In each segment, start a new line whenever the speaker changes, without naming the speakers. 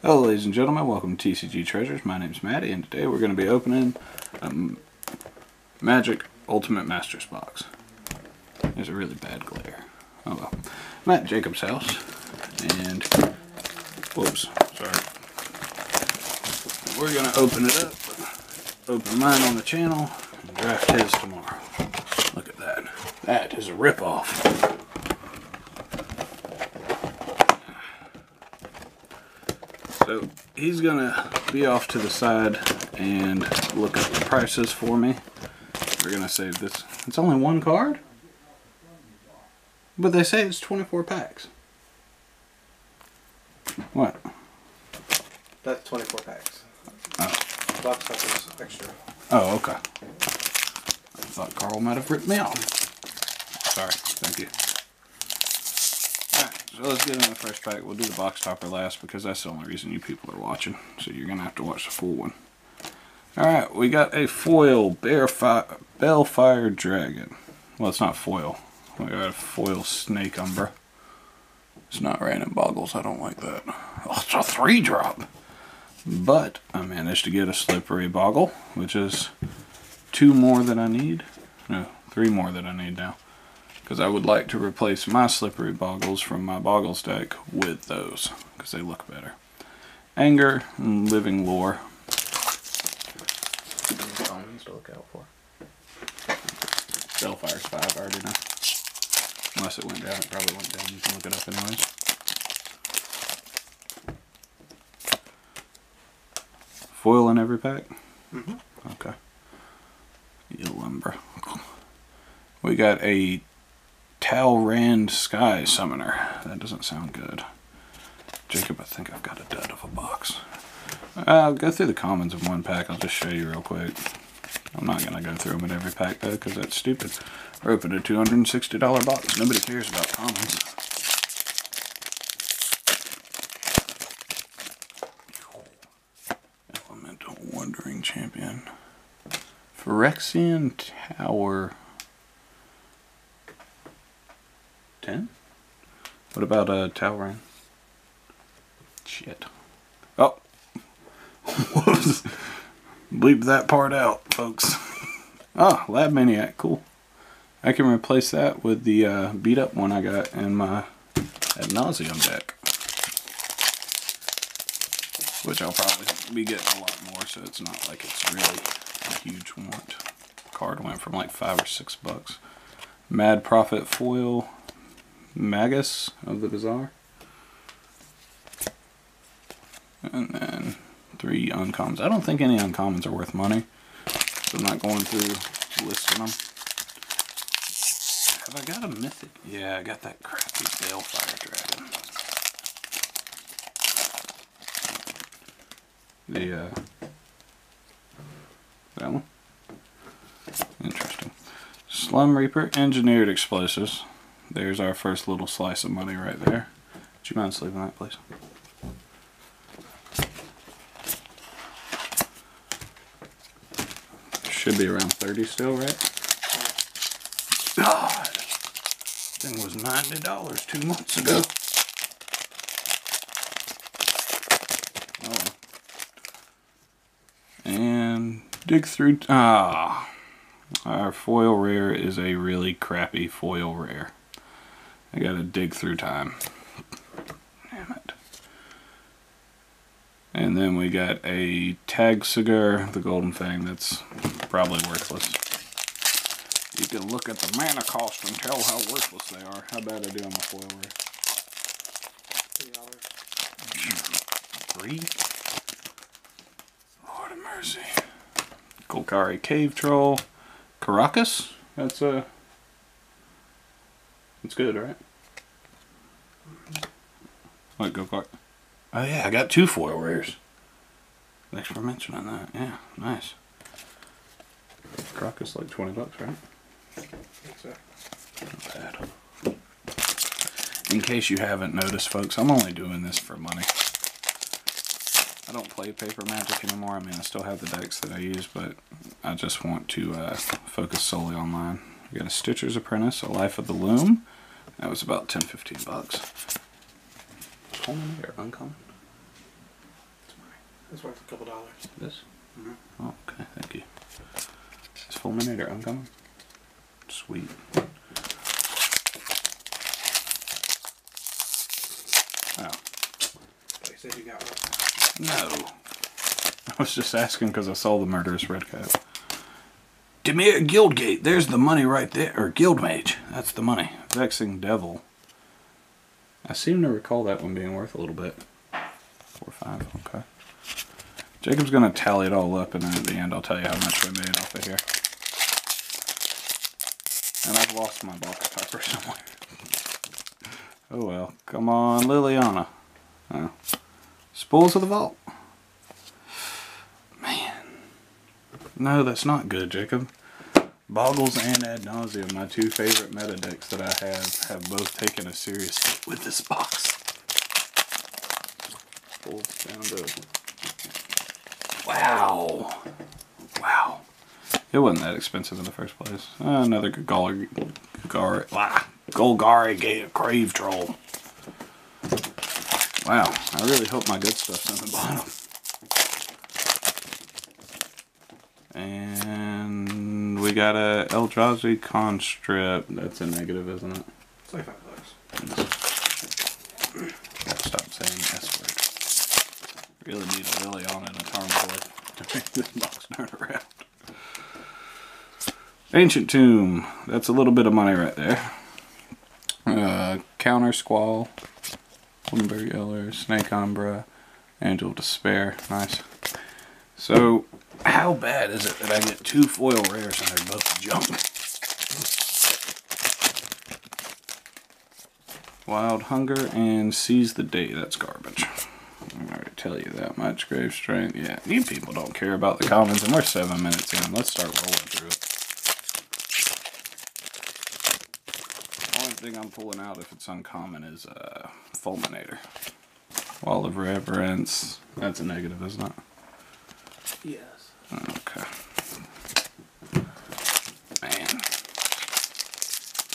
Hello ladies and gentlemen, welcome to TCG Treasures. My name's Maddie and today we're going to be opening a Magic Ultimate Masters box. There's a really bad glare. Oh well. I'm at Jacob's house and, whoops, sorry. We're going to open it up, open mine on the channel, and draft his tomorrow. Look at that. That is a rip-off. So he's gonna be off to the side and look up the prices for me. We're gonna save this. It's only one card? But they say it's 24 packs. What?
That's 24 packs.
Oh.
Box stuff is extra.
Oh, okay. I thought Carl might have ripped me off. Sorry, thank you. Alright, so let's get in the first pack. We'll do the box topper last because that's the only reason you people are watching. So you're going to have to watch the full one. Alright, we got a foil Balefire Dragon. Well, it's not foil. We got a foil Snake Umbra. It's not random boggles. I don't like that. Oh, it's a 3-drop. But I managed to get a Slippery Boggle, which is 2 more than I need. No, 3 more than I need now. Because I would like to replace my Slippery Boggles from my Boggles deck with those, because they look better. Anger and Living Lore.
Commons to look out for.
Bellfire's 5, I already know. Unless it went down, it probably went down. You can look it up anyways. Foil in every pack?
Mm-hmm.
Okay. Lumber. We got a Talrand Sky Summoner. That doesn't sound good. Jacob, I think I've got a dud of a box. I'll go through the commons in one pack. I'll just show you real quick. I'm not going to go through them in every pack though, because that's stupid. We're opening a $260 box. Nobody cares about commons. Elemental Wandering Champion. Phyrexian Tower 10? What about Talrand? Shit. Oh! Whoops! Bleep that part out, folks. Ah, Lab Maniac, cool. I can replace that with the beat up one I got in my Ad Nauseam deck. Which I'll probably be getting a lot more, so it's not like it's really a huge want. Card went from like $5 or $6. Mad Prophet Foil Magus of the Bazaar. And then 3 uncommons. I don't think any uncommons are worth money, so I'm not going through listing them. Have I got a mythic? Yeah, I got that crappy Balefire Dragon. That one? Interesting. Slum Reaper, Engineered Explosives. There's our first little slice of money right there. Would you mind sleeving that, please? Should be around 30 still, right? God! Thing was $90 2 months ago. Oh. And dig through. Ah. Our foil rare is a really crappy foil rare. I gotta dig through time. Damn it. And then we got a Tag Cigar, the Golden Fang, that's probably worthless. You can look at the mana cost and tell how worthless they are. How bad I do on my foil rare? $3? Lord of mercy. Golgari Cave Troll. Caracas? That's it's good, right? What, Go-Kart? Oh yeah, I got 2 foil rares. Thanks for mentioning that. Yeah, nice. Caracas like $20, right? Not bad. In case you haven't noticed, folks, I'm only doing this for money. I don't play paper Magic anymore. I mean, I still have the decks that I use, but I just want to focus solely on mine. We got a Stitcher's Apprentice, a Life of the Loom. That was about $10-15. Common or uncommon?
It's worth a couple dollars.
This?
Mm-hmm.
Oh, okay, thank you. Is Fulminator uncommon? Sweet. Oh.
But you said you got one.
No. I was just asking because I saw the murderous red cap. Demir Guildgate, there's the money right there. Or Guildmage, that's the money. Vexing Devil. I seem to recall that one being worth a little bit. 4 or 5, okay. Jacob's going to tally it all up, and then at the end I'll tell you how much we made off of here. And I've lost my box topper somewhere. Oh well. Come on, Liliana. Oh. Spoils of the Vault. Man. No, that's not good, Jacob. Boggles and Ad Nauseam, my 2 favorite meta decks that I have both taken a serious hit with this box. Pulls down to... Wow. Wow. It wasn't that expensive in the first place. Another Golgari Grave Troll. Wow, I really hope my good stuff's in the bottom. And we got a Eldrazi Constrip. That's a negative, isn't it?
It's like $5.
Gotta stop saying the S word. Really need a Liliana and a Tarmogoyf to make this box turn around. Ancient Tomb. That's a little bit of money right there. Counter Squall. Woodenberg Eller. Snake Umbra. Angel of Despair. Nice. So, how bad is it that I get 2 foil rares and they're both junk? Wild Hunger and Seize the Day. That's garbage. I already tell you that much. Grave Strength. Yeah, you people don't care about the commons, and we're 7 minutes in. Let's start rolling through it. The only thing I'm pulling out if it's uncommon is Fulminator. Wall of Reverence. That's a negative, isn't it?
Yes.
Okay. Man.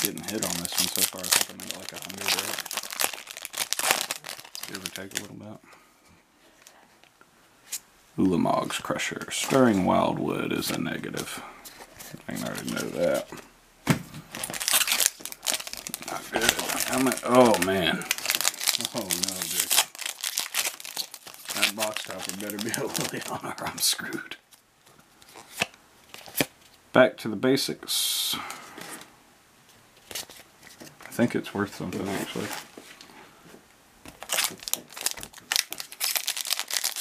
Getting hit on this one so far. I think I'm at like 100 there. Give or take a little bit. Ulamog's Crusher. Stirring Wildwood is a negative. I can already know that. Not good. How much? Oh man. Oh no, Dick. That box topper better be a Liliana or I'm screwed. Back to the basics. I think it's worth something actually.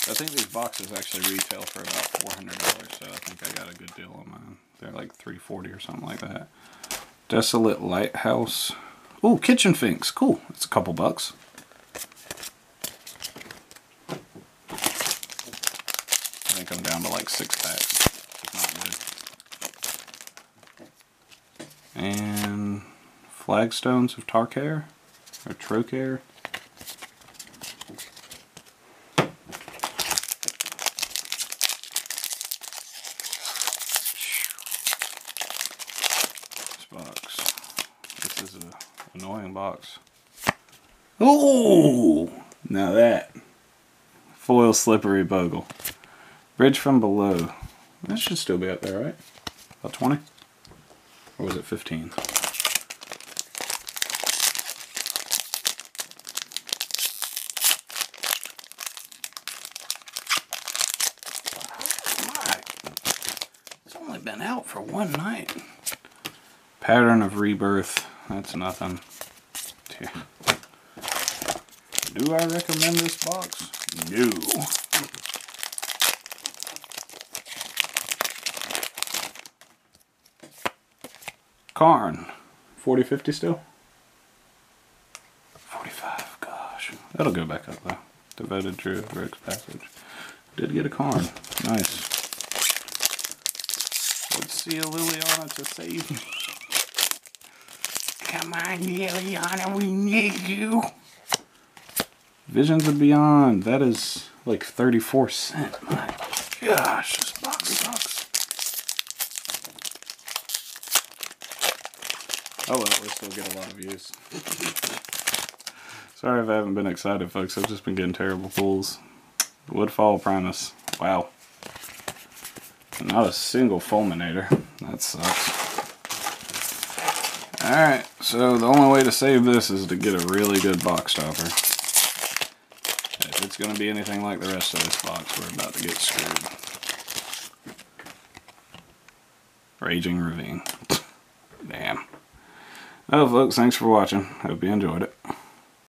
I think these boxes actually retail for about $400, so I think I got a good deal on mine. They're like $340 or something like that. Desolate Lighthouse. Ooh, Kitchen Finks. Cool. It's a couple bucks. I think I'm down to like 6 packs. Not good. And Flagstones of Tarkare or Trocare. This box. This is an annoying box. Ooh! Now that. Foil Slippery Bogle. Bridge from Below. That should still be up there, right? About 20? Or was it 15? It's only been out for 1 night. Pattern of Rebirth. That's nothing. Do I recommend this box? No. Karn. 40-50 still? 45, gosh. That'll go back up though. Devoted Druid, Rogue's Passage. Did get a Karn. Nice. Let's see a Liliana to save me. Come on, Liliana, we need you. Visions of Beyond. That is like 34 cents. My gosh, this box sucks. Oh well, we still get a lot of views. Sorry if I haven't been excited, folks. I've just been getting terrible pulls. Woodfall Primus. Wow. Not a single fulminator. That sucks. Alright, so the only way to save this is to get a really good box topper. If it's going to be anything like the rest of this box, we're about to get screwed. Raging Ravine. Damn. Well, folks, thanks for watching. Hope you enjoyed it.